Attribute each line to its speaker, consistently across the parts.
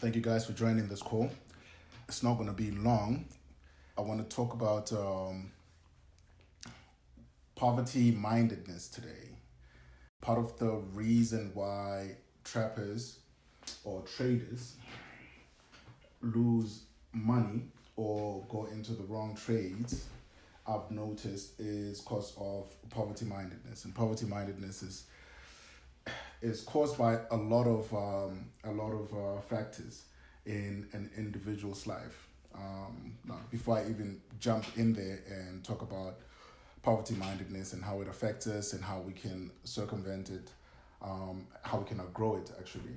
Speaker 1: Thank you guys for joining this call. It's not going to be long. I want to talk about poverty mindedness today. Part of the reason why trappers or traders lose money or go into the wrong trades, I've noticed, is because of poverty mindedness. And poverty mindedness is caused by a lot of factors in an individual's life. Now, before I even jump in there and talk about poverty mindedness and how it affects us and how we can circumvent it, how we can outgrow it actually.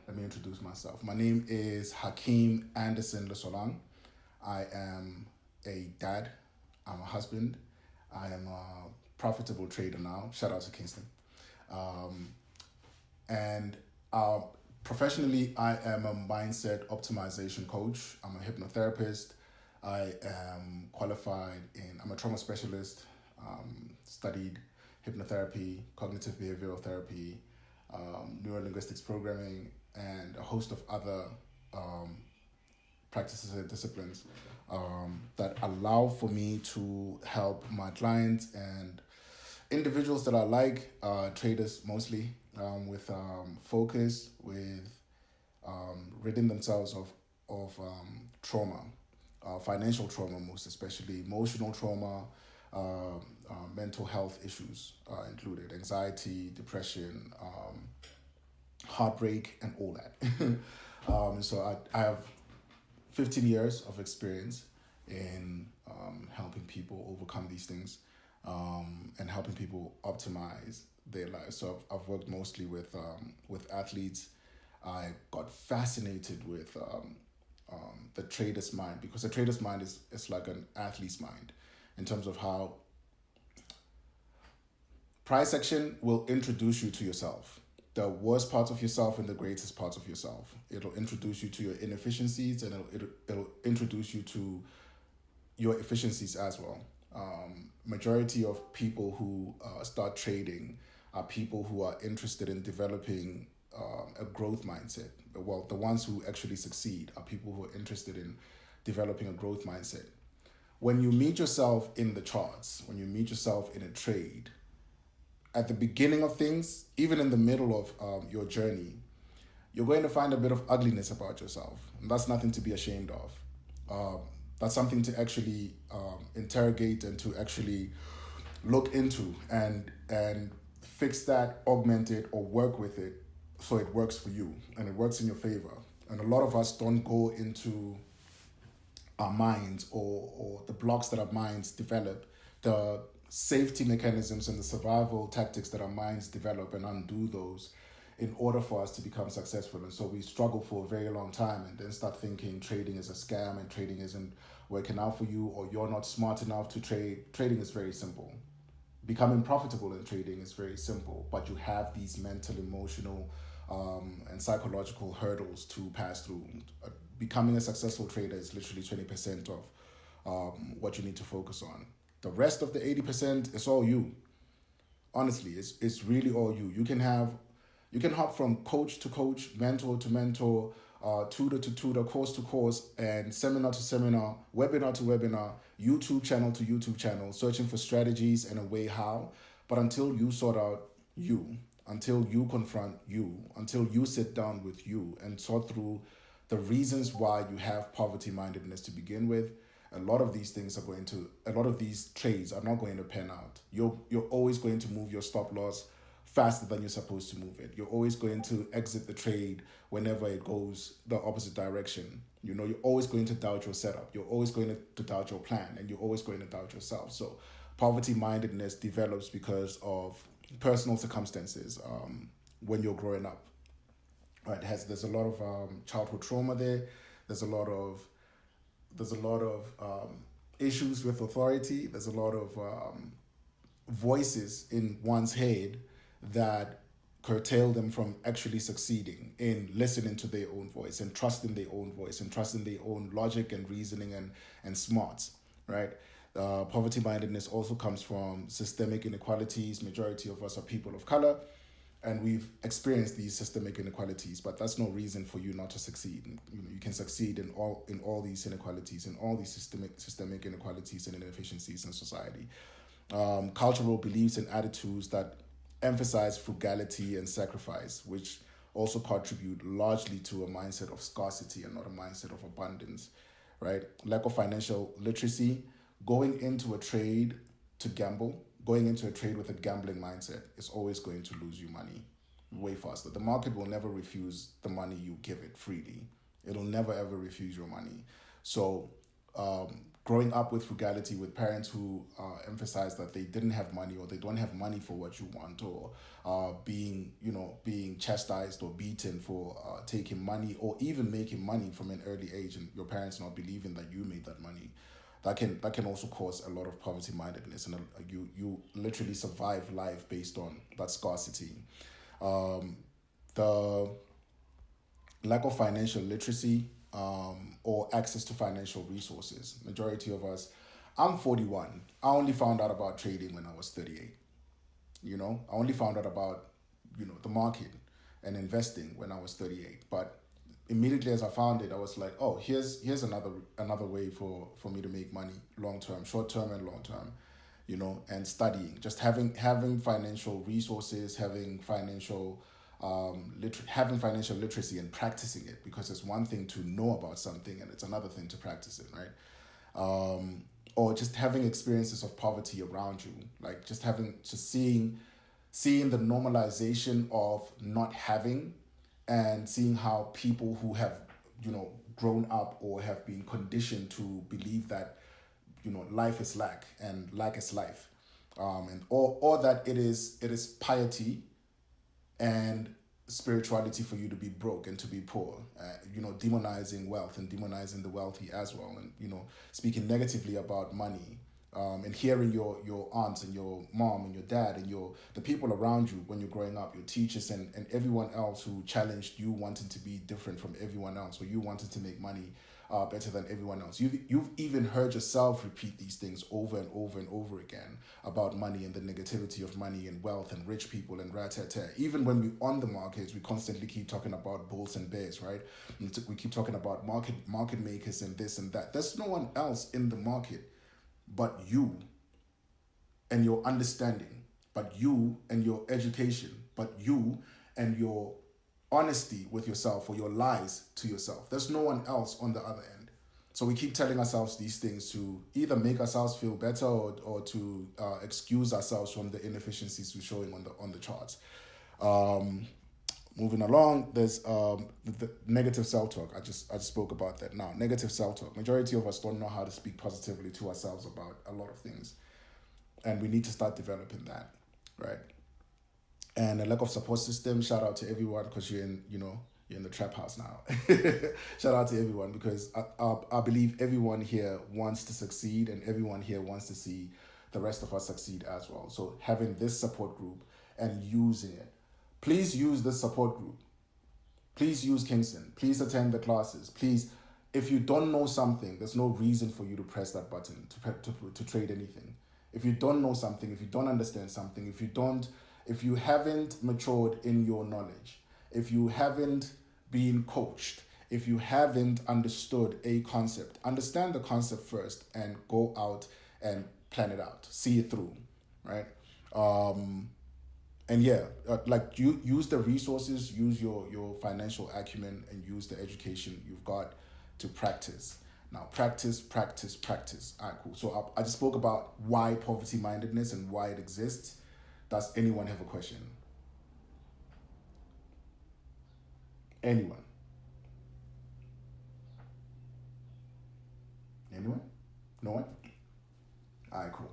Speaker 1: Let me introduce myself. My name is Hakeem Anderson Lesolang. I am a dad. I'm a husband. I am a profitable trader now. Shout out to Kingston. And professionally, I am a mindset optimization coach. I'm a hypnotherapist. I am qualified I'm a trauma specialist, studied hypnotherapy, cognitive behavioral therapy, neurolinguistics programming, and a host of other practices and disciplines that allow for me to help my clients and individuals that I like, traders mostly, with focus, with ridding themselves of trauma, financial trauma most especially, emotional trauma, mental health issues included, anxiety, depression, heartbreak, and all that. So I have 15 years of experience in helping people overcome these things and helping people optimize their lives. So I've worked mostly with athletes. I got fascinated with the trader's mind, because the trader's mind is like an athlete's mind in terms of how price action will introduce you to yourself, the worst parts of yourself and the greatest parts of yourself. It'll introduce you to your inefficiencies, and it'll introduce you to your efficiencies as well. Majority of people who start trading are people who are interested in developing a growth mindset. Well, the ones who actually succeed are people who are interested in developing a growth mindset. When you meet yourself in the charts, when you meet yourself in a trade, at the beginning of things, even in the middle of your journey, you're going to find a bit of ugliness about yourself. And that's nothing to be ashamed of. That's something to actually interrogate and to actually look into and fix that, augment it, or work with it so it works for you and it works in your favor. And a lot of us don't go into our minds or the blocks that our minds develop, the safety mechanisms and the survival tactics that our minds develop, and undo those in order for us to become successful. And so we struggle for a very long time and then start thinking trading is a scam and trading isn't working out for you, or you're not smart enough to trade. Trading is very simple. Becoming profitable in trading is very simple, but you have these mental, emotional, and psychological hurdles to pass through. Becoming a successful trader is literally 20% of what you need to focus on. The rest of the 80% is all you. Honestly, it's really all you. You can hop from coach to coach, mentor to mentor, tutor to tutor, course to course, and seminar to seminar, webinar to webinar, YouTube channel to YouTube channel, searching for strategies and a way how. But until you sort out you, until you confront you, until you sit down with you and sort through the reasons why you have poverty mindedness to begin with, a lot of these trades are not going to pan out. You're always going to move your stop loss faster than you're supposed to move it. You're always going to exit the trade whenever it goes the opposite direction. You're always going to doubt your setup. You're always going to doubt your plan, and you're always going to doubt yourself. So poverty mindedness develops because of personal circumstances when you're growing up. Right? There's a lot of childhood trauma there. There's a lot of issues with authority. There's a lot of voices in one's head that curtail them from actually succeeding in listening to their own voice and trusting their own voice and trusting their own logic and reasoning and smarts, right? Poverty mindedness also comes from systemic inequalities. Majority of us are people of color. and we've experienced these systemic inequalities, but that's no reason for you not to succeed. You can succeed in all these inequalities, in all these systemic inequalities and inefficiencies in society. Cultural beliefs and attitudes that emphasize frugality and sacrifice, which also contribute largely to a mindset of scarcity and not a mindset of abundance, right? Lack of financial literacy, going into a trade to gamble, going into a trade with a gambling mindset is always going to lose you money way faster. The market will never refuse the money you give it freely. It'll never ever refuse your money. So growing up with frugality, with parents who emphasize that they didn't have money or they don't have money for what you want, or being chastised or beaten for taking money or even making money from an early age, and your parents not believing that you made that money, that can also cause a lot of poverty mindedness, and you literally survive life based on that scarcity. The lack of financial literacy, or access to financial resources. Majority of us, I'm 41. I only found out about trading when I was 38. I only found out about, the market and investing when I was 38. But immediately as I found it, I was like, oh, here's another way for me to make money long term, short term and long term, and studying, just having financial resources, having financial literacy and practicing it, because it's one thing to know about something and it's another thing to practice it, right? Or just having experiences of poverty around you, like just seeing the normalization of not having, and seeing how people who have grown up or have been conditioned to believe that life is lack and lack is life, or that it is piety and spirituality for you to be broke and to be poor, demonizing wealth and demonizing the wealthy as well, and speaking negatively about money, and hearing your aunts and your mom and your dad and the people around you when you're growing up, your teachers and everyone else who challenged you wanting to be different from everyone else, or you wanted to make money better than everyone else. You've even heard yourself repeat these things over and over and over again about money and the negativity of money and wealth and rich people and rat-tat-tat. Even when we're on the markets, we constantly keep talking about bulls and bears, right? We keep talking about market makers and this and that. There's no one else in the market but you and your understanding, but you and your education, but you and your honesty with yourself, or your lies to yourself. There's no one else on the other end. So we keep telling ourselves these things to either make ourselves feel better, or to excuse ourselves from the inefficiencies we're showing on the charts. Moving along, there's the negative self-talk. I just spoke about that now. Negative self-talk. Majority of us don't know how to speak positively to ourselves about a lot of things, and we need to start developing that, right? And a lack of support system. Shout out to everyone, because you're in the trap house now. Shout out to everyone, because I believe everyone here wants to succeed, and everyone here wants to see the rest of us succeed as well. So having this support group and using it. Please use this support group. Please use Kingston. Please attend the classes. Please, if you don't know something, there's no reason for you to press that button to trade anything. If you don't know something, if you don't understand something, if you haven't matured in your knowledge, if you haven't been coached, if you haven't understood a concept, understand the concept first and go out and plan it out, see it through, right? And yeah, like you use the resources, use your financial acumen, and use the education you've got to practice. Now, practice. All right, cool. So I just spoke about why poverty mindedness and why it exists. Does anyone have a question? Anyone? Anyone? No one? All right, cool.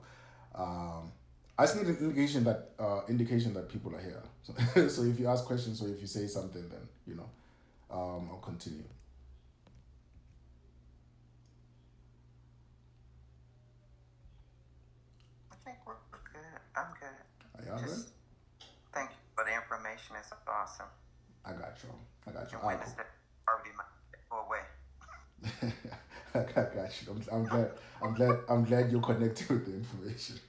Speaker 1: I just need an indication that people are here. So, so if you ask questions or if you say something, then I'll continue.
Speaker 2: I think we're good. I'm good.
Speaker 1: Are y'all good?
Speaker 2: Thank you for the information. It's awesome.
Speaker 1: I got you.
Speaker 2: Your
Speaker 1: All right,
Speaker 2: witness
Speaker 1: cool.
Speaker 2: already might go away.
Speaker 1: I got you. I'm glad you're connected with the information.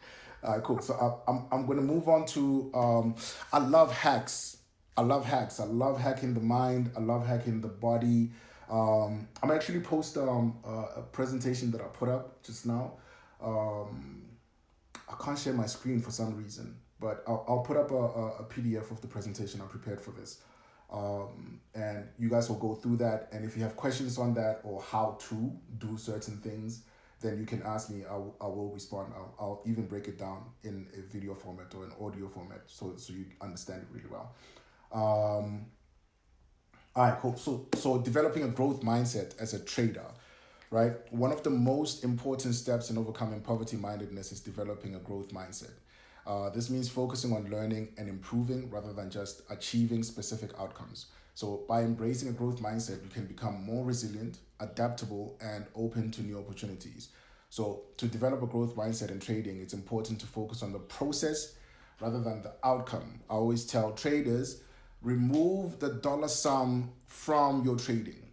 Speaker 1: All right, cool. So I'm going to move on to I love hacks. I love hacks. I love hacking the mind. I love hacking the body. I'm actually post a presentation that I put up just now. Um, I can't share my screen for some reason, but I'll put up a PDF of the presentation I prepared for this. And you guys will go through that. And if you have questions on that or how to do certain things, then you can ask me. I will respond. I'll even break it down in a video format or an audio format so you understand it really well. All right, cool. So developing a growth mindset as a trader, right? One of the most important steps in overcoming poverty mindedness is developing a growth mindset. This means focusing on learning and improving rather than just achieving specific outcomes. So by embracing a growth mindset, you can become more resilient, adaptable, and open to new opportunities. So to develop a growth mindset in trading, it's important to focus on the process rather than the outcome. I always tell traders, remove the dollar sum from your trading.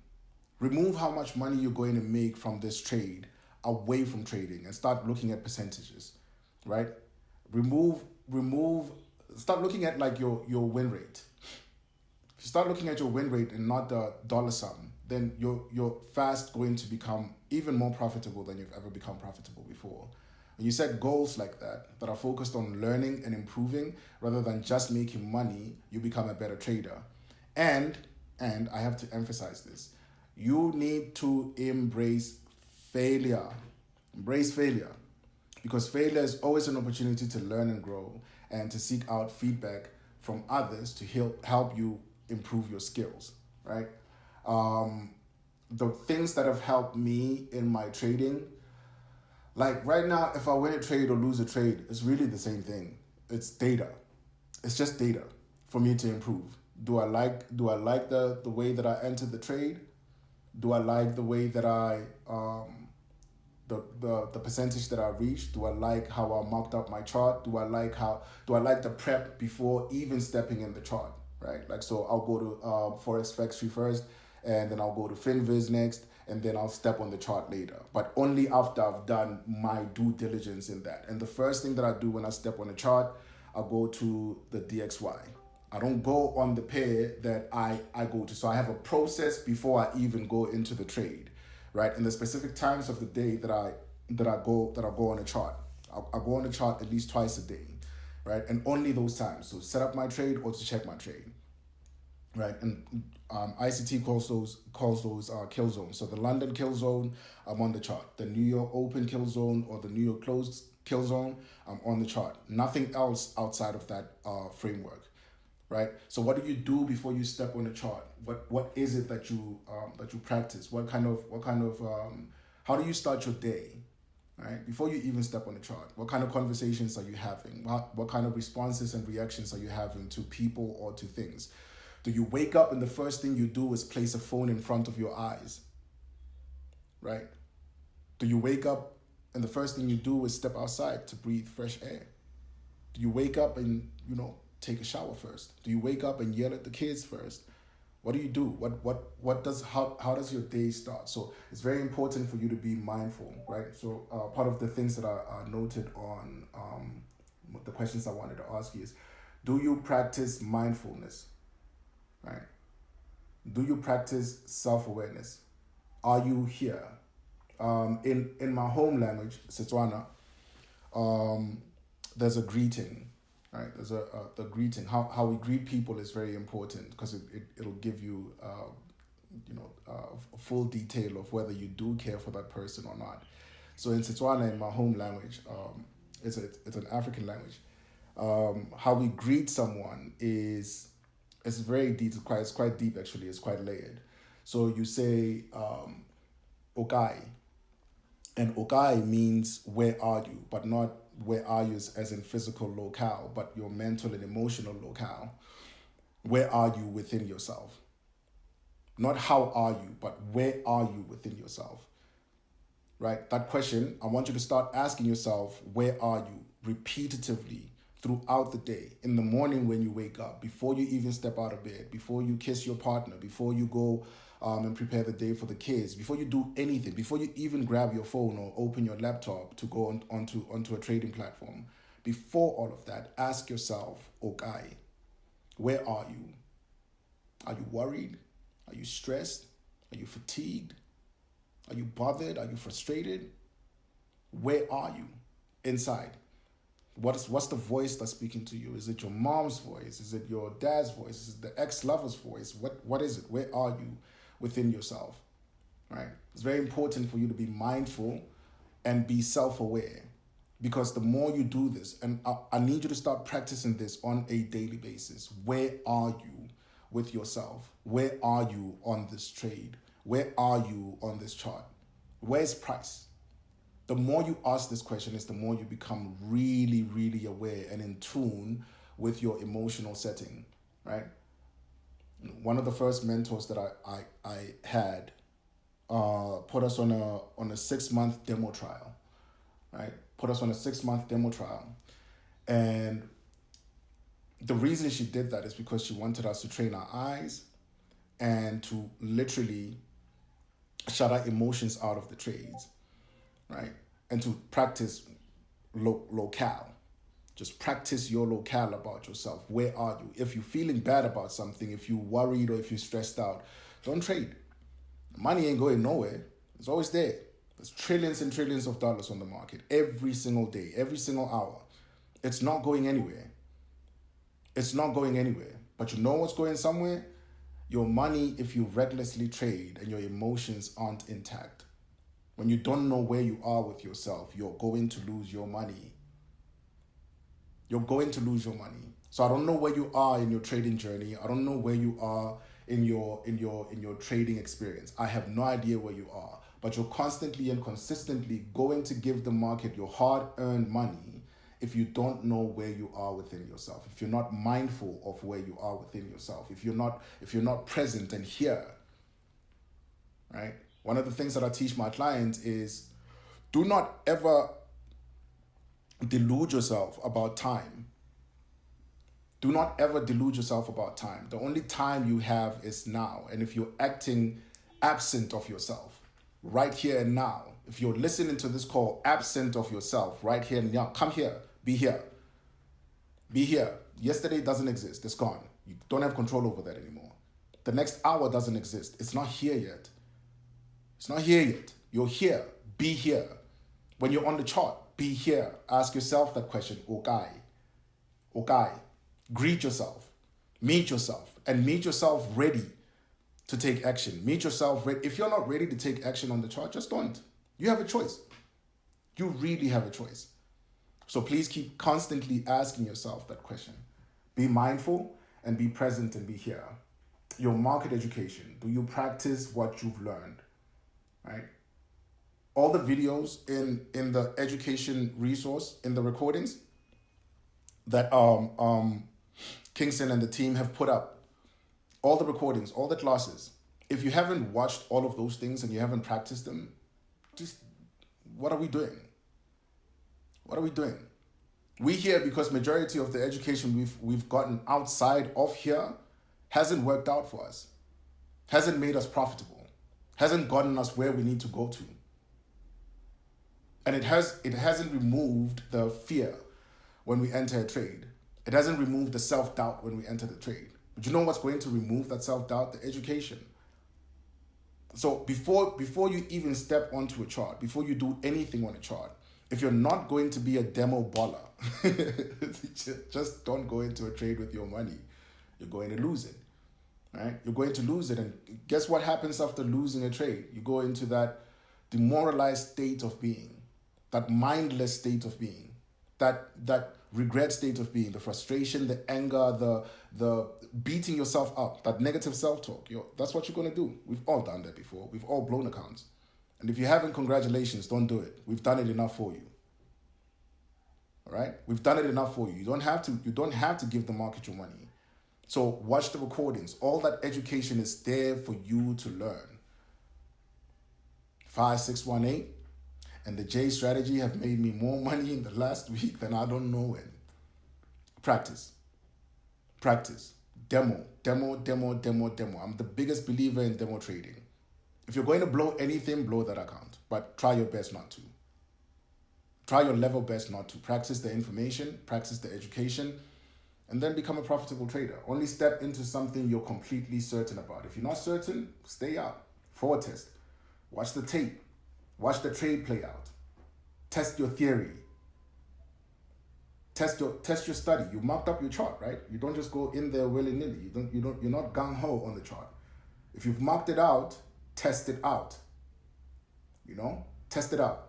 Speaker 1: Remove how much money you're going to make from this trade away from trading and start looking at percentages, right? Remove start looking at like your win rate. If you start looking at your win rate and not the dollar sum, then you're fast going to become even more profitable than you've ever become profitable before. When you set goals like that are focused on learning and improving rather than just making money, you become a better trader. And I have to emphasize this, you need to embrace failure. Embrace failure. Because failure is always an opportunity to learn and grow and to seek out feedback from others to help you improve your skills, right? The things that have helped me in my trading, like right now, if I win a trade or lose a trade, it's really the same thing. It's data. It's just data for me to improve. Do I like the way that I entered the trade? Do I like the way that I the percentage that I reached? Do I like how I marked up my chart? Do I like the prep before even stepping in the chart? Right? Like, so I'll go to Forex Factory first, and then I'll go to FinViz next, and then I'll step on the chart later. But only after I've done my due diligence in that. And the first thing that I do when I step on the chart, I'll go to the DXY. I don't go on the pair that I go to. So I have a process before I even go into the trade, right? And the specific times of the day that I go on a chart. I go on the chart at least twice a day, right? And only those times. So set up my trade or to check my trade, right? And ICT calls those kill zones. So the London kill zone, I'm on the chart. The New York open kill zone or the New York closed kill zone, I'm on the chart. Nothing else outside of that framework. Right. So what do you do before you step on the chart? What is it that you practice? What kind of how do you start your day? Right. Before you even step on the chart, what kind of conversations are you having? What kind of responses and reactions are you having to people or to things? Do you wake up and the first thing you do is place a phone in front of your eyes? Right. Do you wake up and the first thing you do is step outside to breathe fresh air? Do you wake up and take a shower first? Do you wake up and yell at the kids first? What do you do? How does your day start? So it's very important for you to be mindful, right? So part of the things that are noted on the questions I wanted to ask you is, do you practice mindfulness, right? Do you practice self-awareness? Are you here? In my home language, Setswana, there's a greeting. Right, there's the greeting. How we greet people is very important because it'll give you a full detail of whether you do care for that person or not. So in Setswana, in my home language, it's an African language. How we greet someone is very deep. It's quite deep actually. It's quite layered. So you say "okai," and "okai" means where are you, but not where are you as in physical locale, but your mental and emotional locale. Where are you within yourself? Not how are you, but where are you within yourself? Right? That question, I want you to start asking yourself, where are you? Repetitively throughout the day. In the morning when you wake up, before you even step out of bed, before you kiss your partner, before you go and prepare the day for the kids, before you do anything, before you even grab your phone or open your laptop to go onto a trading platform, before all of that, ask yourself, okay, where are you? Are you worried? Are you stressed? Are you fatigued? Are you bothered? Are you frustrated? Where are you inside? What's the voice that's speaking to you? Is it your mom's voice? Is it your dad's voice? Is it the ex-lover's voice? What is it? Where are you within yourself? Right? It's very important for you to be mindful and be self-aware, because the more you do this, and I need you to start practicing this on a daily basis. Where are you with yourself? Where are you on this trade? Where are you on this chart? Where's price? The more you ask this question is the more you become really, really aware and in tune with your emotional setting, right? One of the first mentors that I had put us on a 6-month demo trial, right? Put us on a 6-month demo trial. And the reason she did that is because she wanted us to train our eyes and to literally shut our emotions out of the trades, right? And to practice locale. Just practice your locale about yourself. Where are you? If you're feeling bad about something, if you're worried or if you're stressed out, don't trade. Money ain't going nowhere. It's always there. There's trillions and trillions of dollars on the market every single day, every single hour. It's not going anywhere. It's not going anywhere. But you know what's going somewhere? Your money, if you recklessly trade and your emotions aren't intact. When you don't know where you are with yourself, you're going to lose your money. You're going to lose your money. So I don't know where you are in your trading journey. I don't know where you are in your trading experience. I have no idea where you are. But you're constantly and consistently going to give the market your hard-earned money if you don't know where you are within yourself. If you're not mindful of where you are within yourself. If you're not present and here. Right? One of the things that I teach my clients is do not ever delude yourself about time. Do not ever delude yourself about time. The only time you have is now. And if you're acting absent of yourself, right here and now, if you're listening to this call absent of yourself, right here and now, come here, be here. Be here. Yesterday doesn't exist. It's gone. You don't have control over that anymore. The next hour doesn't exist. It's not here yet. It's not here yet. You're here. Be here. When you're on the chart, be here. Ask yourself that question. Okay. Okay. Greet yourself. Meet yourself. And meet yourself ready to take action. Meet yourself ready. If you're not ready to take action on the chart, just don't. You have a choice. You really have a choice. So please keep constantly asking yourself that question. Be mindful and be present and be here. Your market education. Do you practice what you've learned? Right? All the videos in the education resource, in the recordings that Kingston and the team have put up, all the recordings, all the classes. If you haven't watched all of those things and you haven't practiced them, just what are we doing? What are we doing? We here because majority of the education we've gotten outside of here hasn't worked out for us, hasn't made us profitable, hasn't gotten us where we need to go to. And it hasn't removed the fear when we enter a trade. It hasn't removed the self-doubt when we enter the trade. But you know what's going to remove that self-doubt? The education. So before you even step onto a chart, before you do anything on a chart, if you're not going to be a demo baller, just don't go into a trade with your money. You're going to lose it. Right? You're going to lose it. And guess what happens after losing a trade? You go into that demoralized state of being, that mindless state of being, that regret state of being, the frustration, the anger, the beating yourself up, that negative self-talk. That's what you're going to do. We've all done that before. We've all blown accounts. And if you haven't, congratulations, don't do it. We've done it enough for you. All right? We've done it enough for you. You don't have to give the market your money. So watch the recordings. All that education is there for you to learn. 5618 and the J strategy have made me more money in the last week than I don't know when. Practice. Practice. Demo. I'm the biggest believer in demo trading. If you're going to blow anything, blow that account. But try your best not to. Try your level best not to. Practice the information, practice the education, and then become a profitable trader. Only step into something you're completely certain about. If you're not certain, stay out. Forward test. Watch the tape. Watch the trade play out. Test your theory. Test your study. You marked up your chart, right? You don't just go in there willy-nilly. You're not gung-ho on the chart. If you've marked it out, test it out. Test it out.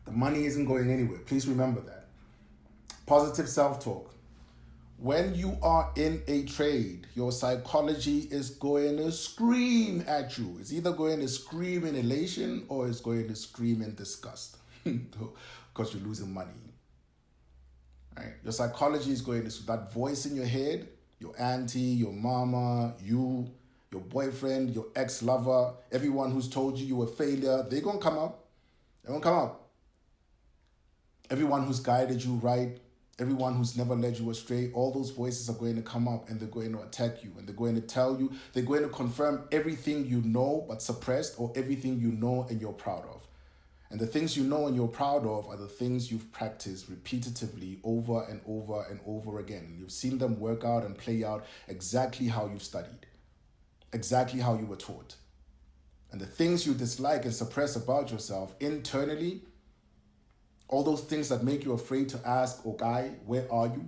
Speaker 1: The money isn't going anywhere. Please remember that. Positive self-talk. When you are in a trade, your psychology is going to scream at you. It's either going to scream in elation or it's going to scream in disgust because you're losing money. Right? Your psychology is going to, that voice in your head, your auntie, your mama, you, your boyfriend, your ex-lover, everyone who's told you you're a failure, they're going to come up. They're going to come up. Everyone who's guided you right, everyone who's never led you astray, all those voices are going to come up and they're going to attack you and they're going to tell you, they're going to confirm everything you know but suppressed or everything you know and you're proud of. And the things you know and you're proud of are the things you've practiced repetitively over and over and over again. You've seen them work out and play out exactly how you've studied, exactly how you were taught. And the things you dislike and suppress about yourself internally, all those things that make you afraid to ask, oh guy, where are you?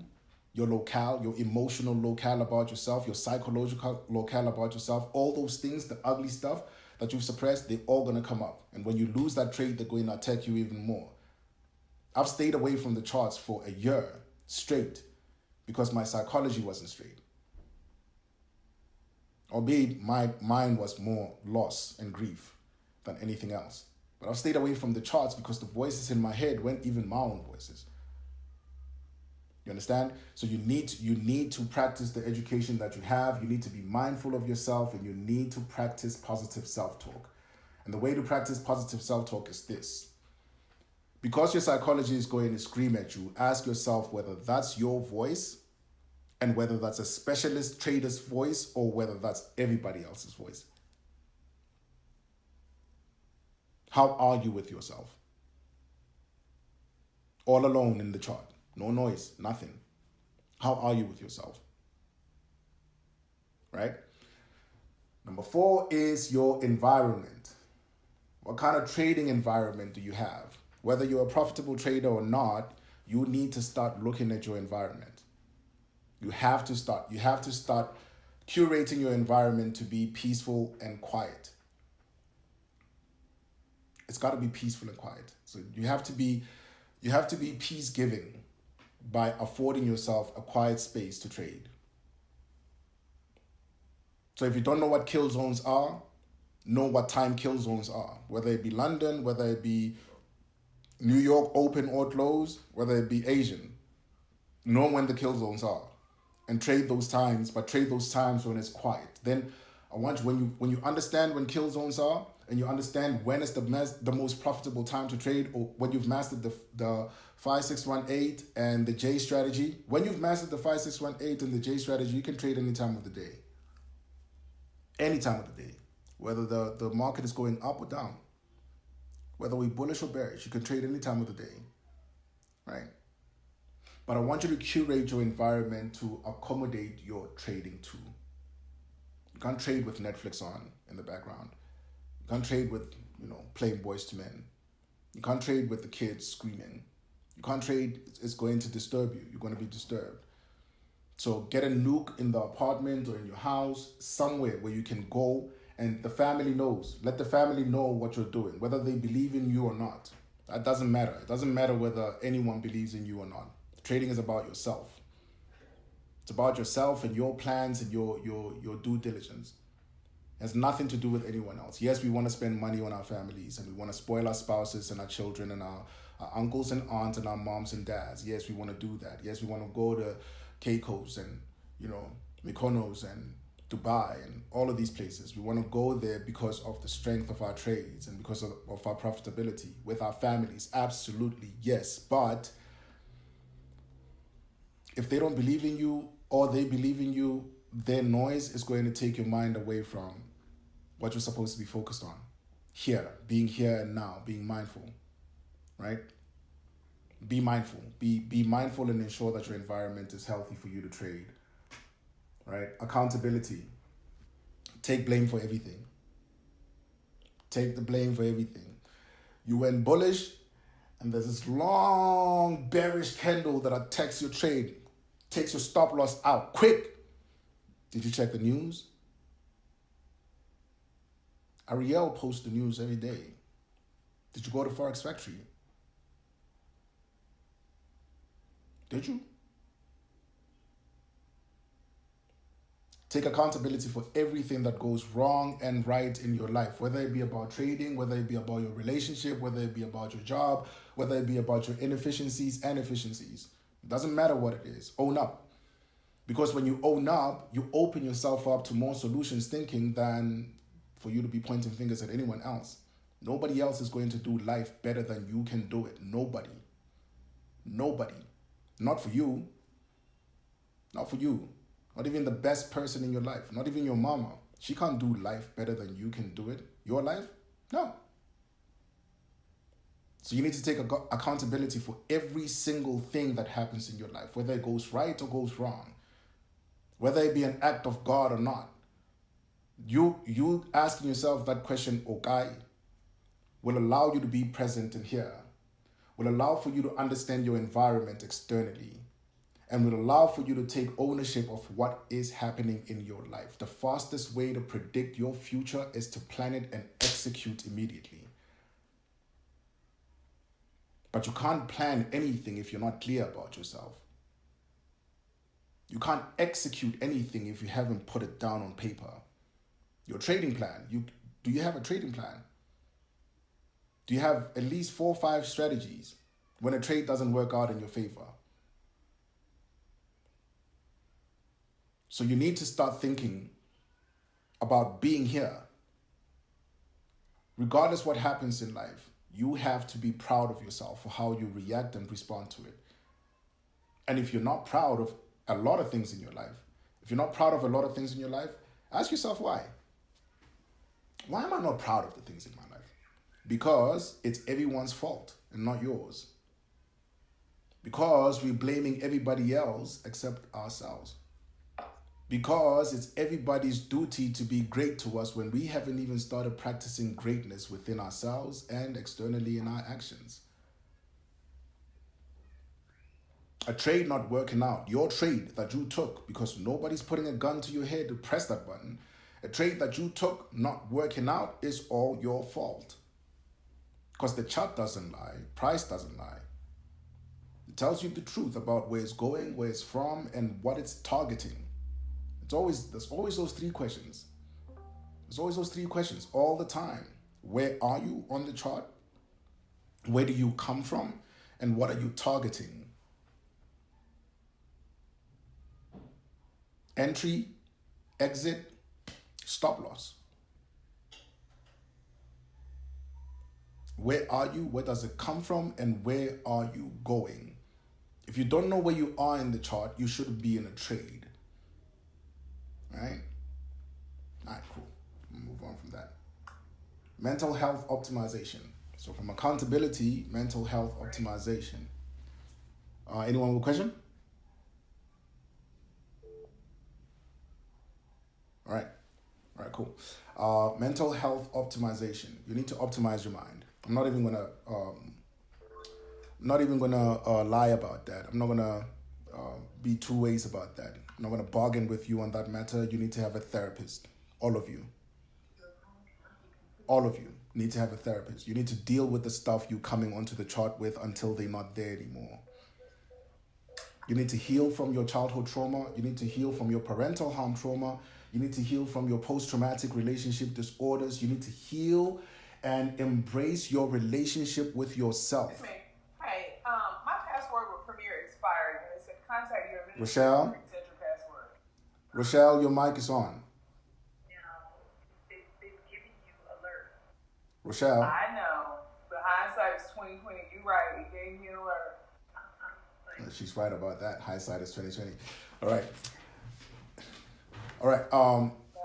Speaker 1: Your locale, your emotional locale about yourself, your psychological locale about yourself, all those things, the ugly stuff that you've suppressed, they're all going to come up. And when you lose that trade, they're going to attack you even more. I've stayed away from the charts for a year straight because my psychology wasn't straight. Albeit my mind was more loss and grief than anything else. But I've stayed away from the charts because the voices in my head weren't even my own voices. You understand? So you need to practice the education that you have. You need to be mindful of yourself and you need to practice positive self-talk. And the way to practice positive self-talk is this. Because your psychology is going to scream at you, ask yourself whether that's your voice and whether that's a specialist trader's voice or whether that's everybody else's voice. How are you with yourself? All alone in the chart. No noise, nothing. How are you with yourself? Right? Number 4 is your environment. What kind of trading environment do you have? Whether you're a profitable trader or not, you need to start looking at your environment. You have to start curating your environment to be peaceful and quiet. It's got to be peaceful and quiet. So you have to be peace giving by affording yourself a quiet space to trade. So if you don't know what kill zones are, know what time kill zones are. Whether it be London, whether it be New York open or close, whether it be Asian. Know when the kill zones are and trade those times, but trade those times when it's quiet. Then I want you, when you understand when kill zones are and you understand when is the most profitable time to trade, or when you've mastered the 5618 and the J strategy. When you've mastered the 5618 and the J strategy, you can trade any time of the day. Any time of the day. Whether the market is going up or down. Whether we're bullish or bearish, you can trade any time of the day. Right? But I want you to curate your environment to accommodate your trading too. You can't trade with Netflix on in the background. You can't trade with, playing Boys to Men. You can't trade with the kids screaming. You can't trade, it's going to disturb you. You're going to be disturbed. So get a nook in the apartment or in your house, somewhere where you can go and the family knows. Let the family know what you're doing, whether they believe in you or not. That doesn't matter. It doesn't matter whether anyone believes in you or not. Trading is about yourself. It's about yourself and your plans and your due diligence. It has nothing to do with anyone else. Yes, we want to spend money on our families and we want to spoil our spouses and our children and our uncles and aunts and our moms and dads. Yes, we want to do that. Yes, we want to go to Caicos and, Mykonos and Dubai and all of these places. We want to go there because of the strength of our trades and because of our profitability with our families. Absolutely, yes. But if they don't believe in you or they believe in you, their noise is going to take your mind away from what you're supposed to be focused on. Here, being here and now, being mindful, right? Be mindful. Be mindful and ensure that your environment is healthy for you to trade. Right? Accountability. Take blame for everything. Take the blame for everything. You went bullish, and there's this long bearish candle that attacks your trade, takes your stop loss out quick. Did you check the news? Ariel posts the news every day. Did you go to Forex Factory? Did you? Take accountability for everything that goes wrong and right in your life, whether it be about trading, whether it be about your relationship, whether it be about your job, whether it be about your inefficiencies and efficiencies. It doesn't matter what it is. Own up. Because when you own up, you open yourself up to more solutions thinking than for you to be pointing fingers at anyone else. Nobody else is going to do life better than you can do it. Nobody. Nobody. Not for you. Not for you. Not even the best person in your life. Not even your mama. She can't do life better than you can do it. Your life? No. So you need to take accountability for every single thing that happens in your life, whether it goes right or goes wrong, whether it be an act of God or not. You asking yourself that question, okay, will allow you to be present in here, will allow for you to understand your environment externally, and will allow for you to take ownership of what is happening in your life. The fastest way to predict your future is to plan it and execute immediately. But you can't plan anything if you're not clear about yourself. You can't execute anything if you haven't put it down on paper. Your trading plan. Do you have a trading plan? Do you have at least 4 or 5 strategies when a trade doesn't work out in your favor? So you need to start thinking about being here. Regardless what happens in life, you have to be proud of yourself for how you react and respond to it. And if you're not proud of a lot of things in your life, ask yourself why. Why am I not proud of the things in my life? Because it's everyone's fault and not yours. Because we're blaming everybody else except ourselves. Because it's everybody's duty to be great to us when we haven't even started practicing greatness within ourselves and externally in our actions. A trade not working out, your trade that you took, because nobody's putting a gun to your head to press that button, a trade that you took not working out is all your fault. Because the chart doesn't lie, price doesn't lie. It tells you the truth about where it's going, where it's from, and what it's targeting. There's always those 3 questions. There's always those 3 questions all the time. Where are you on the chart? Where do you come from? And what are you targeting? Entry, exit, stop loss. Where are you? Where does it come from? And where are you going? If you don't know where you are in the chart, you shouldn't be in a trade. Right? All right, cool. We'll move on from that. Mental health optimization. So from accountability, mental health optimization. Anyone with a question? All right, cool. Mental health optimization. You need to optimize your mind. I'm not even gonna lie about that. I'm not gonna be 2 ways about that. I'm not gonna bargain with you on that matter. You need to have a therapist. All of you need to have a therapist. You need to deal with the stuff you're coming onto the chart with until they're not there anymore. You need to heal from your childhood trauma. You need to heal from your parental harm trauma. You need to heal from your post-traumatic relationship disorders. You need to heal and embrace your relationship with yourself.
Speaker 3: Hey, my password with Premier expired, and it said contact your administrator
Speaker 1: Rochelle?
Speaker 3: to reset your password.
Speaker 1: Rochelle, your mic is on.
Speaker 3: They've given you alert.
Speaker 1: Rochelle?
Speaker 3: I know, but hindsight is 2020. You right, it gave me an alert.
Speaker 1: She's right about that. Hindsight is 2020. All right.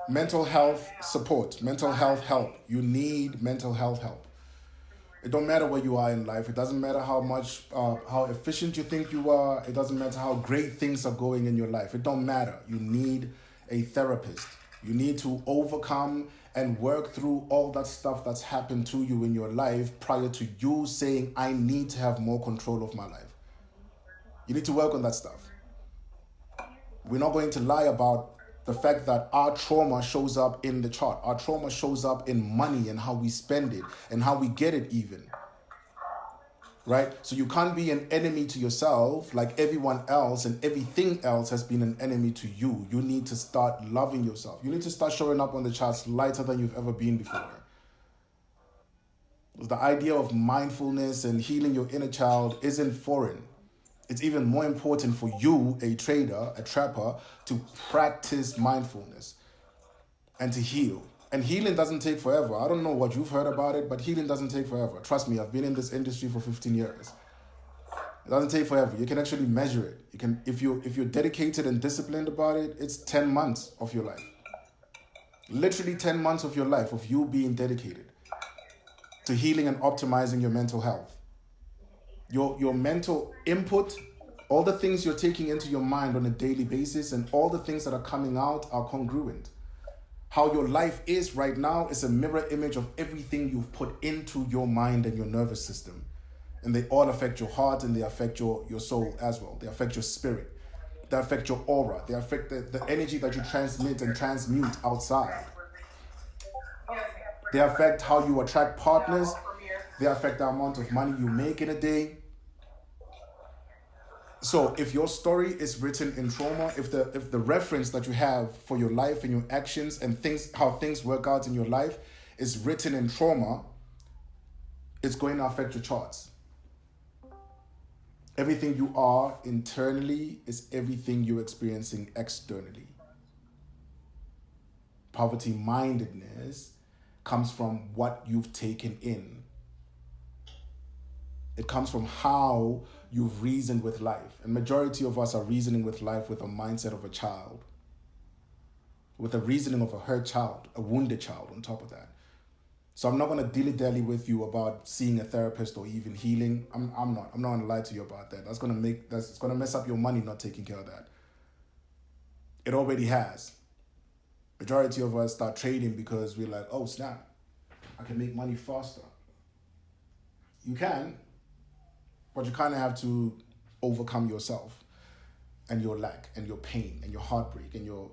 Speaker 1: Mental health support, mental health help. You need mental health help. It don't matter where you are in life. It doesn't matter how efficient you think you are. It doesn't matter how great things are going in your life. It don't matter. You need a therapist. You need to overcome and work through all that stuff that's happened to you in your life prior to you saying, I need to have more control of my life. You need to work on that stuff. We're not going to lie about the fact that our trauma shows up in the chart. Our trauma shows up in money and how we spend it and how we get it even. Right? So you can't be an enemy to yourself like everyone else and everything else has been an enemy to you. You need to start loving yourself. You need to start showing up on the charts lighter than you've ever been before. The idea of mindfulness and healing your inner child isn't foreign. It's even more important for you, a trader, a trapper, to practice mindfulness and to heal. And healing doesn't take forever. I don't know what you've heard about it, but healing doesn't take forever. Trust me, I've been in this industry for 15 years. It doesn't take forever. You can actually measure it. You can, if you're dedicated and disciplined about it, it's 10 months of your life. Literally 10 months of your life of you being dedicated to healing and optimizing your mental health. Your mental input, all the things you're taking into your mind on a daily basis and all the things that are coming out are congruent. How your life is right now is a mirror image of everything you've put into your mind and your nervous system. And they all affect your heart and they affect your soul as well. They affect your spirit. They affect your aura. They affect the energy that you transmit and transmute outside. They affect how you attract partners. They affect the amount of money you make in a day. So if your story is written in trauma, if the reference that you have for your life and your actions and how things work out in your life is written in trauma, it's going to affect your charts. Everything you are internally is everything you're experiencing externally. Poverty-mindedness comes from what you've taken in. It comes from how you've reasoned with life. And majority of us are reasoning with life with a mindset of a child, with a reasoning of a hurt child, a wounded child on top of that. So I'm not going to dilly-dally with you about seeing a therapist or even healing. I'm not going to lie to you about that. It's going to mess up your money not taking care of that. It already has. Majority of us start trading because we're like, oh snap, I can make money faster. You can, but you kind of have to overcome yourself and your lack and your pain and your heartbreak and your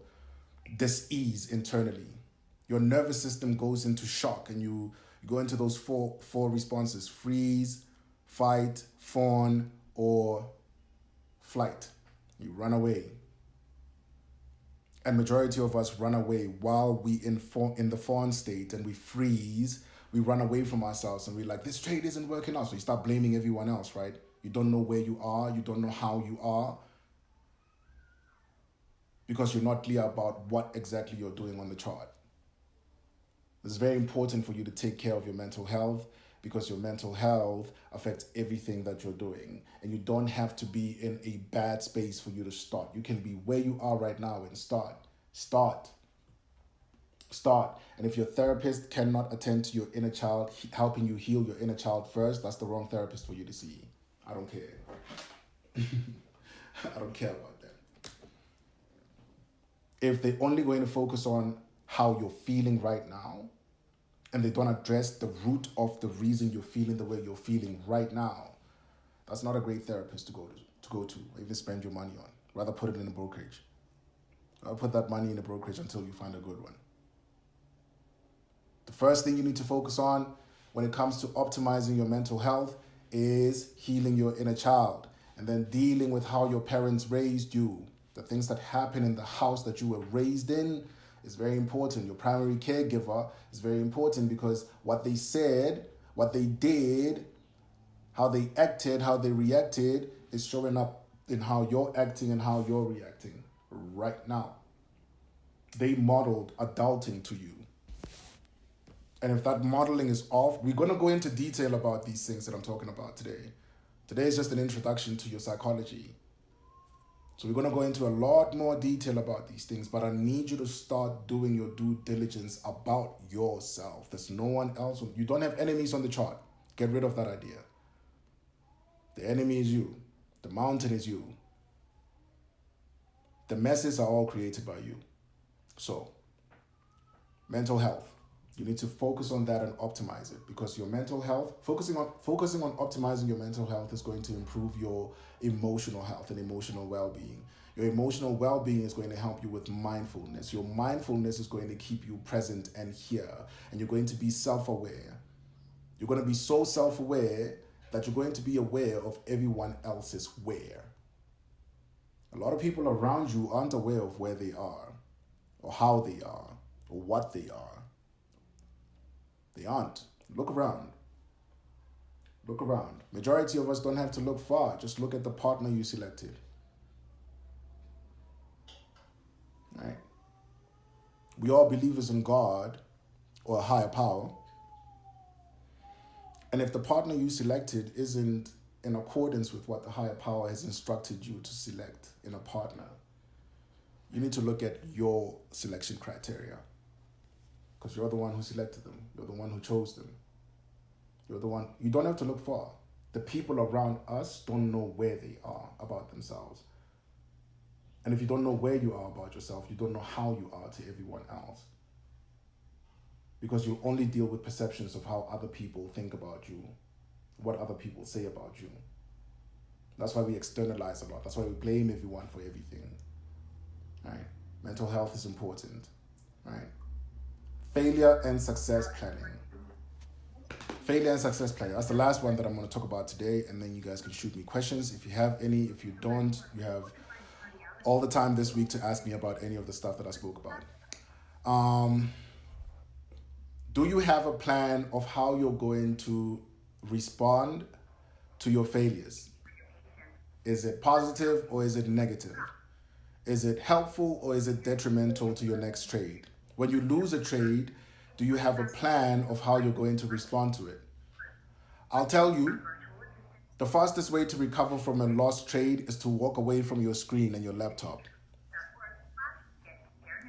Speaker 1: dis-ease internally. Your nervous system goes into shock and you go into those four responses: freeze, fight, fawn, or flight. You run away. And majority of us run away while we in the fawn state and we freeze. We run away from ourselves and we're like, this trade isn't working out. So you start blaming everyone else, right? You don't know where you are. You don't know how you are. Because you're not clear about what exactly you're doing on the chart. It's very important for you to take care of your mental health because your mental health affects everything that you're doing. And you don't have to be in a bad space for you to start. You can be where you are right now and start. And if your therapist cannot attend to your inner child, helping you heal your inner child first, that's the wrong therapist for you to see. I don't care. I don't care about that. If they're only going to focus on how you're feeling right now, and they don't address the root of the reason you're feeling the way you're feeling right now, that's not a great therapist to go to, or even spend your money on. Rather put it in a brokerage. I'll put that money in a brokerage until you find a good one. The first thing you need to focus on when it comes to optimizing your mental health is healing your inner child and then dealing with how your parents raised you. The things that happen in the house that you were raised in is very important. Your primary caregiver is very important because what they said, what they did, how they acted, how they reacted is showing up in how you're acting and how you're reacting right now. They modeled adulting to you. And if that modeling is off, we're going to go into detail about these things that I'm talking about today. Today is just an introduction to your psychology. So we're going to go into a lot more detail about these things, but I need you to start doing your due diligence about yourself. There's no one else. You don't have enemies on the chart. Get rid of that idea. The enemy is you. The mountain is you. The messes are all created by you. So, mental health. You need to focus on that and optimize it, because your mental health, focusing on optimizing your mental health is going to improve your emotional health and emotional well-being. Your emotional well-being is going to help you with mindfulness. Your mindfulness is going to keep you present and here, and you're going to be self-aware. You're going to be so self-aware that you're going to be aware of everyone else's where. A lot of people around you aren't aware of where they are, or how they are, or what they are. They aren't. Look around. Look around. Majority of us don't have to look far. Just look at the partner you selected. Right? We all believers in God or a higher power. And if the partner you selected isn't in accordance with what the higher power has instructed you to select in a partner, you need to look at your selection criteria. Because you're the one who selected them. You're the one who chose them. You're the one. You don't have to look far. The people around us don't know where they are about themselves. And if you don't know where you are about yourself, you don't know how you are to everyone else. Because you only deal with perceptions of how other people think about you, what other people say about you. That's why we externalize a lot. That's why we blame everyone for everything. Right? Mental health is important. Right? Failure and success planning. Failure and success planning. That's the last one that I'm going to talk about today, and then you guys can shoot me questions if you have any. If you don't, you have all the time this week to ask me about any of the stuff that I spoke about. Do you have a plan of how you're going to respond to your failures? Is it positive or is it negative? Is it helpful or is it detrimental to your next trade? When you lose a trade, do you have a plan of how you're going to respond to it? I'll tell you, the fastest way to recover from a lost trade is to walk away from your screen and your laptop.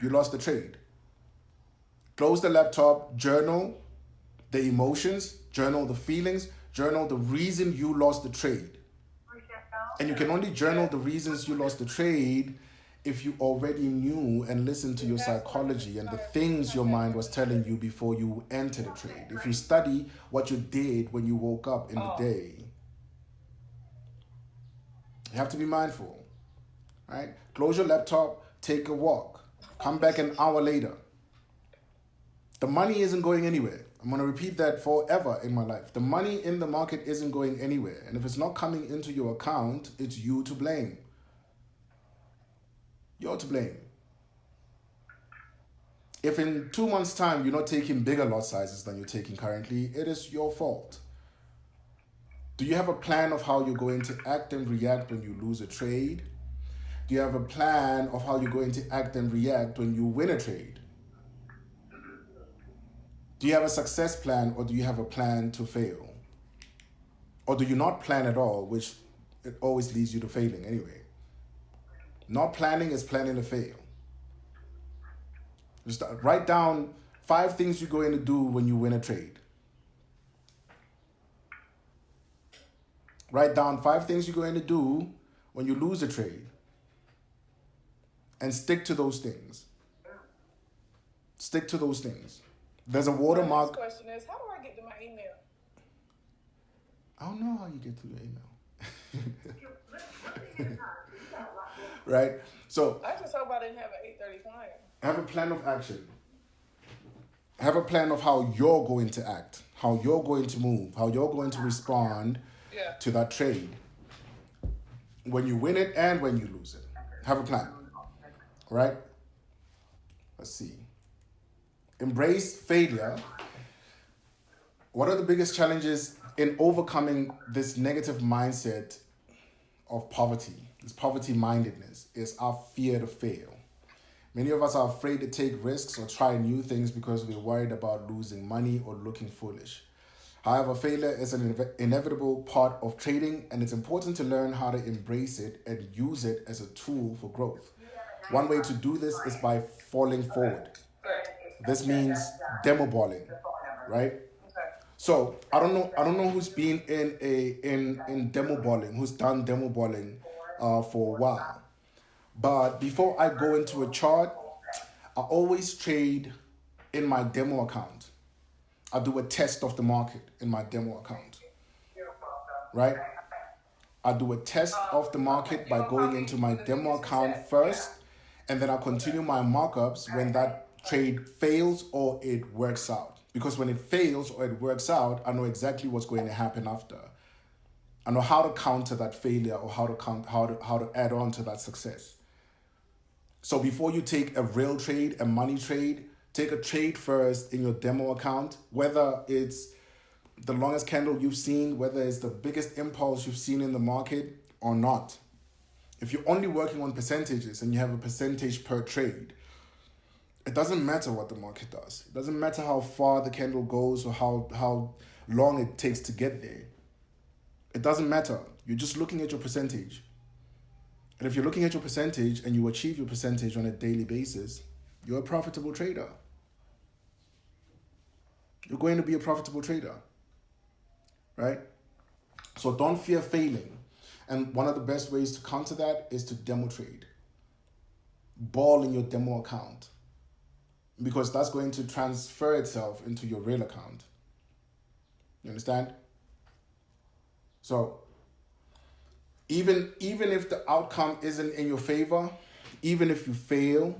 Speaker 1: You lost the trade. Close the laptop, journal the emotions, journal the feelings, journal the reason you lost the trade. And you can only journal the reasons you lost the trade if you already knew and listened to your psychology and the things your mind was telling you before you entered a trade. If you study what you did when you woke up in the day. You have to be mindful, right? Close your laptop, take a walk, come back an hour later. The money isn't going anywhere. I'm going to repeat that forever in my life. The money in the market isn't going anywhere. And if it's not coming into your account, it's you to blame. You're to blame. If in 2 months' time you're not taking bigger lot sizes than you're taking currently, it is your fault. Do you have a plan of how you're going to act and react when you lose a trade? Do you have a plan of how you're going to act and react when you win a trade? Do you have a success plan, or do you have a plan to fail? Or do you not plan at all, which it always leads you to failing anyway? Not planning is planning to fail. Just write down 5 things you're going to do when you win a trade. Write down 5 things you're going to do when you lose a trade. And stick to those things. Stick to those things. There's a watermark.
Speaker 3: The question is, how do I get to my email?
Speaker 1: I don't know how you get to your email. Right? So
Speaker 3: I just hope I didn't have an 8:30 client.
Speaker 1: have a plan of action. Have a plan of how you're going to act, how you're going to move, how you're going to respond to that trade. When you win it and when you lose it. Have a plan. All right? Let's see. Embrace failure. What are the biggest challenges in overcoming this negative mindset of poverty? This poverty mindedness is our fear to fail. Many of us are afraid to take risks or try new things because we're worried about losing money or looking foolish. However, failure is an inevitable part of trading, and it's important to learn how to embrace it and use it as a tool for growth. One way to do this is by falling forward. This means demo balling, right? So I don't know who's been in demo balling, who's done demo balling for a while. But before I go into a chart, I always trade in my demo account. I do a test of the market in my demo account, right? I do a test of the market by going into my demo account first, and then I continue my markups when that trade fails or it works out. Because when it fails or it works out, I know exactly what's going to happen after. I know how to counter that failure or how to add on to that success. So before you take a real trade, a money trade, take a trade first in your demo account, whether it's the longest candle you've seen, whether it's the biggest impulse you've seen in the market or not. If you're only working on percentages and you have a percentage per trade, it doesn't matter what the market does. It doesn't matter how far the candle goes or how long it takes to get there. It doesn't matter. You're just looking at your percentage. And if you're looking at your percentage and you achieve your percentage on a daily basis, you're a profitable trader. You're going to be a profitable trader, right? So don't fear failing. And one of the best ways to counter that is to demo trade. Ball in your demo account, because that's going to transfer itself into your real account. You understand? So even if the outcome isn't in your favor, even if you fail,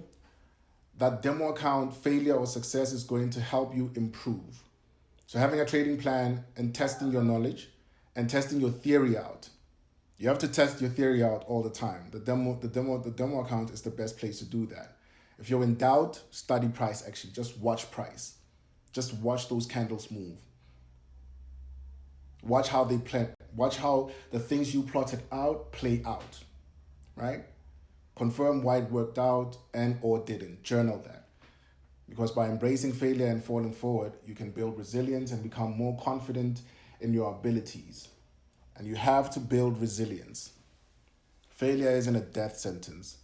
Speaker 1: that demo account failure or success is going to help you improve. So having a trading plan and testing your knowledge and testing your theory out. You have to test your theory out all the time. The demo account is the best place to do that. If you're in doubt, study price action. Just watch price. Just watch those candles move. Watch how they play. Watch how the things you plotted out play out, right? Confirm why it worked out and or didn't. Journal that. Because by embracing failure and falling forward, you can build resilience and become more confident in your abilities. And you have to build resilience. Failure isn't a death sentence.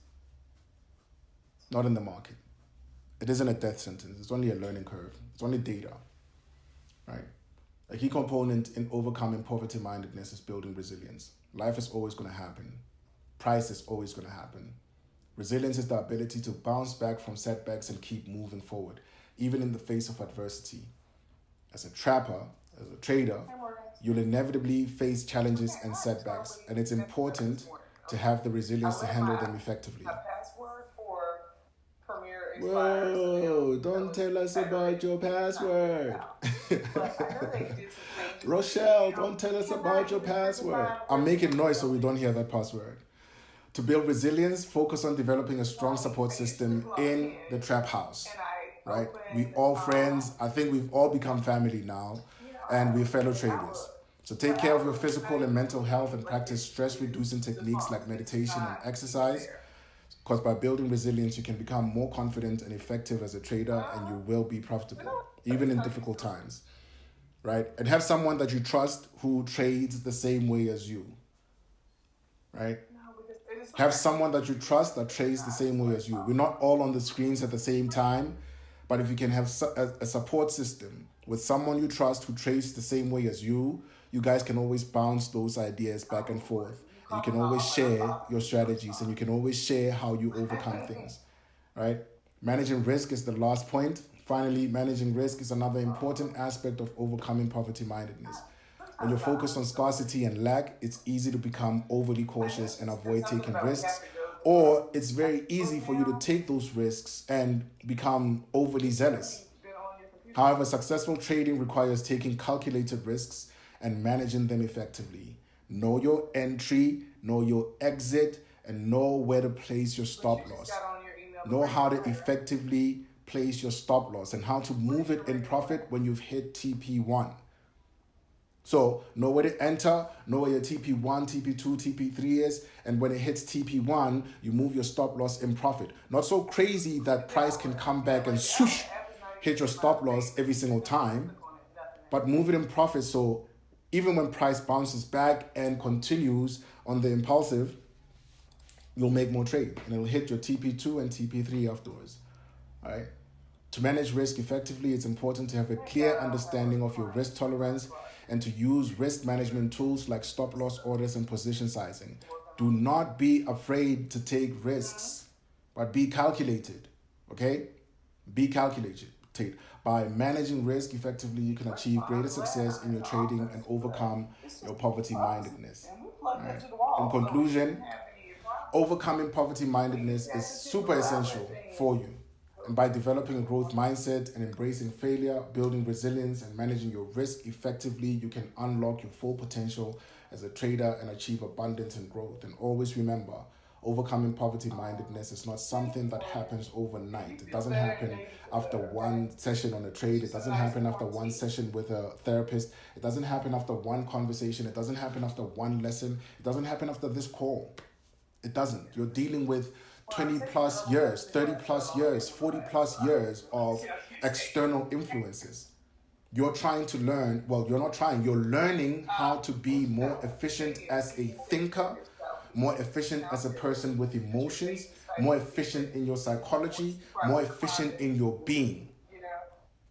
Speaker 1: Not in the market. It isn't a death sentence. It's only a learning curve. It's only data, right? A key component in overcoming poverty-mindedness is building resilience. Life is always going to happen. Price is always going to happen. Resilience is the ability to bounce back from setbacks and keep moving forward, even in the face of adversity. As a trapper, as a trader, you'll inevitably face challenges and setbacks, and it's important to have the resilience to handle them effectively. Whoa, don't tell us about your password. Rochelle, don't tell us about your password. I'm making noise so we don't hear that password. To build resilience, focus on developing a strong support system in the trap house, right? We all friends. I think we've all become family now, and we're fellow traders. So take care of your physical and mental health and practice stress-reducing techniques like meditation and exercise. Because by building resilience, you can become more confident and effective as a trader, and you will be profitable, even in difficult times, right? And have someone that you trust who trades the same way as you, right? Have someone that you trust that trades the same way as you. We're not all on the screens at the same time, but if you can have a support system with someone you trust who trades the same way as you guys can always bounce those ideas back and forth. You can always share your strategies, and you can always share how you overcome things, right? Managing risk is the last point. Finally, managing risk is another important aspect of overcoming poverty-mindedness. When you're focused on scarcity and lack, it's easy to become overly cautious and avoid taking risks, or it's very easy for you to take those risks and become overly zealous. However, successful trading requires taking calculated risks and managing them effectively. Know your entry, know your exit, and know where to place your stop loss. Know how to effectively place your stop loss and how to move it in profit when you've hit TP1. So know where to enter, know where your TP1, TP2, TP3 is, and when it hits TP1, you move your stop loss in profit. Not so crazy that price can come back and swoosh, hit your stop loss every single time, but move it in profit so even when price bounces back and continues on the impulsive, you'll make more trade and it'll hit your TP2 and TP3 afterwards. All right. To manage risk effectively, it's important to have a clear understanding of your risk tolerance and to use risk management tools like stop loss orders and position sizing. Do not be afraid to take risks, but be calculated, okay? Be calculated. By managing risk effectively, you can achieve greater success in your trading and overcome your poverty mindedness. Right? In conclusion, overcoming poverty mindedness is super essential for you. And by developing a growth mindset and embracing failure, building resilience, and managing your risk effectively, you can unlock your full potential as a trader and achieve abundance and growth. And always remember, overcoming poverty mindedness is not something that happens overnight. It doesn't happen after one session on a trade. It doesn't happen after one session with a therapist. It doesn't happen after one conversation. It doesn't happen after one lesson. It doesn't happen after this call. It doesn't. You're dealing with 20 plus years, 30 plus years, 40 plus years of external influences. You're trying to learn, well, you're not trying, you're learning how to be more efficient as a thinker, more efficient as a person with emotions, more efficient in your psychology, more efficient in your being.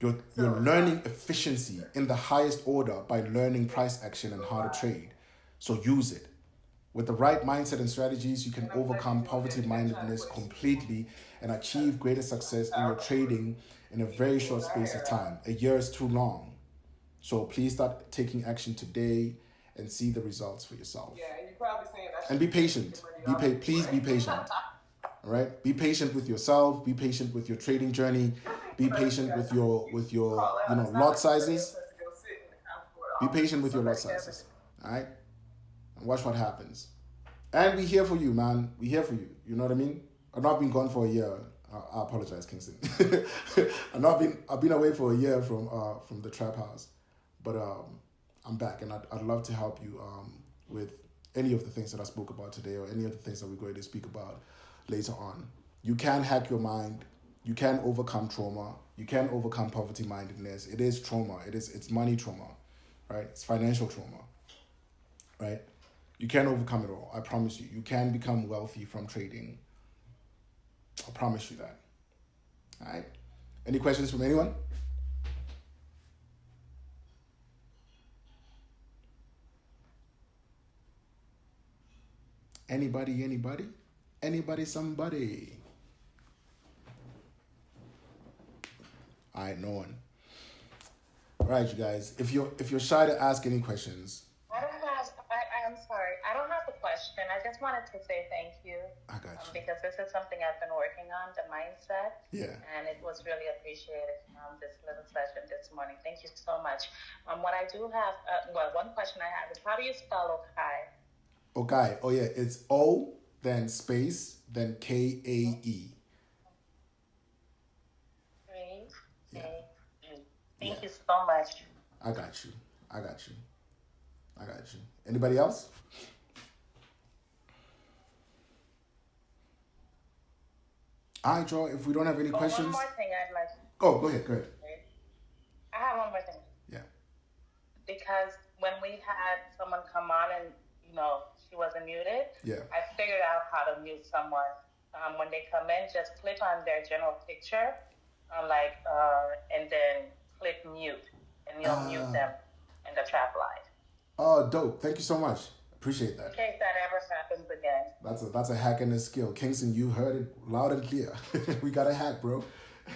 Speaker 1: You're learning efficiency in the highest order by learning price action and how to trade. So use it. With the right mindset and strategies, you can overcome poverty-mindedness completely and achieve greater success in your trading in a very short space of time. A year is too long. So please start taking action today and see the results for yourself.
Speaker 3: Yeah, you're probably saying that.
Speaker 1: And be patient. Please be patient. All right? Be patient with yourself. Be patient with your trading journey. Be patient with your lot sizes. Be patient with your lot sizes. All right? And watch what happens. And we're here for you, man. We're here for you. You know what I mean? I've not been gone for a year. I apologize, Kingston. I've been away for a year from the Trap House, but I'm back, and I'd love to help you with any of the things that I spoke about today, or any of the things that we're going to speak about later on. You can hack your mind. You can overcome trauma. You can overcome poverty mindedness. It is trauma. It's money trauma, right? It's financial trauma, right? You can overcome it all. I promise you. You can become wealthy from trading. I promise you that. All right. Any questions from anyone? Anybody, somebody? All right, no one. All right, you guys. If you're shy to ask any questions.
Speaker 4: I'm sorry. I don't have a question. I just wanted to say thank you.
Speaker 1: I got you.
Speaker 4: Because this is something I've been working on, the mindset.
Speaker 1: Yeah.
Speaker 4: And it was really appreciated, this little session this morning. Thank you so much. What I do have, one question I have is, how do you spell Okai?
Speaker 1: Okai. Oh, yeah. It's O, then space, then K-A-E.
Speaker 4: Thank you so much.
Speaker 1: I got you. Anybody else? All right, Joe. If we don't have any questions.
Speaker 4: One more thing I'd like.
Speaker 1: Go ahead.
Speaker 4: I have one more thing.
Speaker 1: Yeah.
Speaker 4: Because when we had someone come on and, she wasn't muted.
Speaker 1: Yeah.
Speaker 4: I figured out how to mute someone. When they come in, just click on their general picture, and then click mute, and you'll mute them in the trap line.
Speaker 1: Oh, dope. Thank you so much. Appreciate that.
Speaker 4: In case that ever happens again.
Speaker 1: That's a hack in the skill. Kingston, you heard it loud and clear. We got a hack, bro.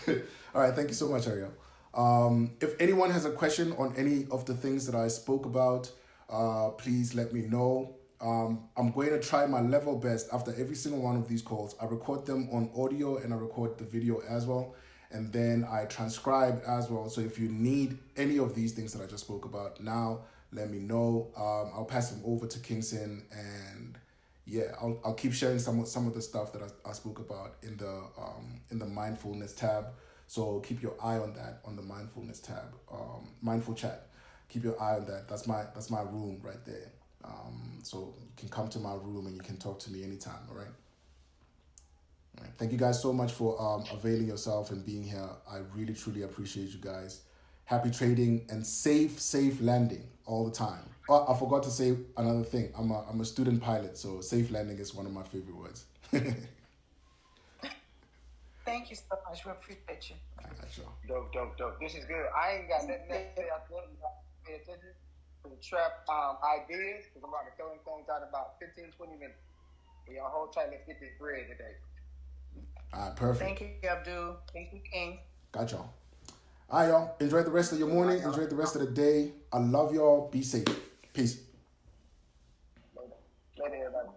Speaker 1: All right. Thank you so much, Ariel. If anyone has a question on any of the things that I spoke about, please let me know. I'm going to try my level best after every single one of these calls. I record them on audio and I record the video as well. And then I transcribe as well. So if you need any of these things that I just spoke about now, let me know. I'll pass them over to Kingston, and yeah, I'll keep sharing some of the stuff that I spoke about in the mindfulness tab. So keep your eye on that on the mindfulness tab, mindful chat. Keep your eye on that. That's my room right there. So you can come to my room and you can talk to me anytime. All right. All right. Thank you guys so much for availing yourself and being here. I really truly appreciate you guys. Happy trading and safe landing all the time. Oh, I forgot to say another thing. I'm a student pilot, so safe landing is one of my favorite words.
Speaker 3: Thank Thank you so much. We appreciate you.
Speaker 1: I got y'all.
Speaker 5: Dope. This is good. I ain't got nothing else to say. I want you to pay attention to the trap ideas because I'm about to throw them things out in about 15, 20 minutes. So y'all hold tight. Let's get this bread today.
Speaker 1: All right, perfect.
Speaker 3: Thank you, Abdul. Thank you, King.
Speaker 1: Got y'all. All right, y'all. Enjoy the rest of your morning. Enjoy the rest of the day. I love y'all. Be safe. Peace.
Speaker 5: Later, everybody.